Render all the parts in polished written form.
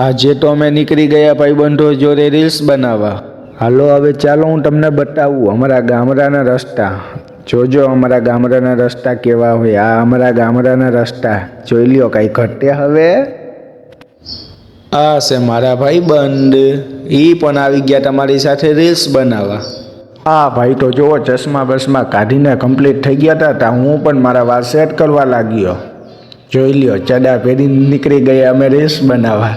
આજે તો અમે નીકળી ગયા ભાઈબંધો જોડે રીલ્સ બનાવવા. હાલો હવે ચાલો હું તમને બતાવું અમારા ગામડાના રસ્તા. જોજો અમારા ગામડાના રસ્તા કેવા હોય. આ અમારા ગામડાના રસ્તા જોઈ લ્યો. કાંઈ ઘટે હવે. આ છે મારા ભાઈબંધ. ઈ પણ આવી ગયા તમારી સાથે રીલ્સ બનાવવા. હા ભાઈ તો જુઓ ચશ્મા બસમાં કાઢીને કમ્પ્લીટ થઈ ગયા હતા. હું પણ મારા વાળ સેટ કરવા લાગ્યો. જોઈ લ્યો ચડા પહેરીને નીકળી ગયા અમે રીલ્સ બનાવવા.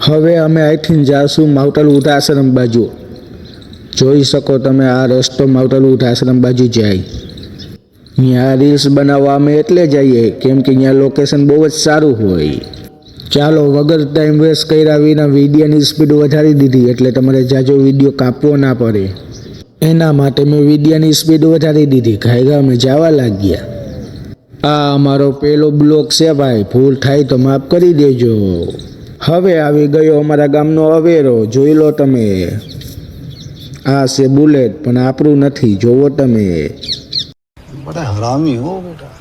હવે અમે અહીંથી જાશું માવતલ ઉધા આશ્રમ બાજુ. જોઈ શકો તમે આ રસ્તો માવતલ ઉધા આશ્રમ બાજુ જાય. ત્યાં રીલ્સ બનાવવા અમે એટલે જઈએ કેમ કે ત્યાં લોકેશન બહુ જ સારું હોય. ચાલો વગર ટાઈમ વેસ્ટ કર્યા વિના વિડીયોની સ્પીડ વધારી દીધી એટલે તમારે જાજો વિડીયો કાપવો ના પડે. એના માટે મેં વિડીયોની સ્પીડ વધારી દીધી. ઘાયગા અમે જવા લાગ્યા. આ અમારો પેલો બ્લોક છે ભાઈ. ભૂલ થાય તો માફ કરી દેજો. હવે આવી ગયો અમારા ગામનો અવેરો. જોઈ લો તમે. આ છે બુલેટ પણ આપણું નથી. જોવો તમે. હરામી હો બેટા.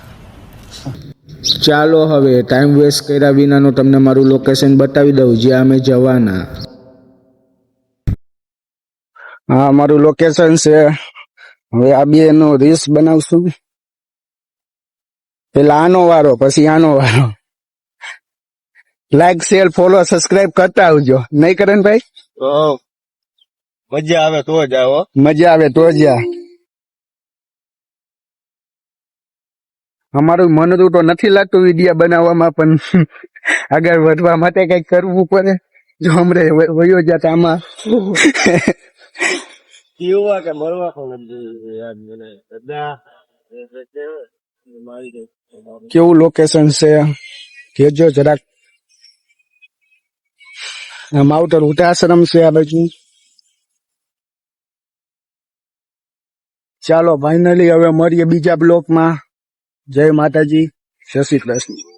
ચાલો હવે ટાઈમ વેસ્ટ કર્યા વિનાનું તમને મારું લોકેશન બતાવી દઉં જ્યાં અમે જવાના. હા મારું લોકેશન છે. હવે આ બે નો રીલ્સ બનાવશું. પેલા આનો વારો પછી આનો વારો. લાઈક શેર ફોલો સબસ્ક્રાઇબ કરતા આવજો. નહીં કરે ને ભાઈ? મજા આવે તો જ આવો. મજા આવે તો જ આ. અમારું મનરું તો નથી લાગતું વિડીયો બનાવવામાં પણ આગળ વધવા માટે કઈક કરવું પડે. જો હમણે વયો જાત આમાં. કેવા કે મરવા કેવું લોકેશન છે કેજો જરાક. માવતર ઉધા આશ્રમ છે આ બાજુ. ચાલો ફાઇનલી હવે મળીએ બીજા બ્લોકમાં. જય માતાજી, જય શ્રી કૃષ્ણ.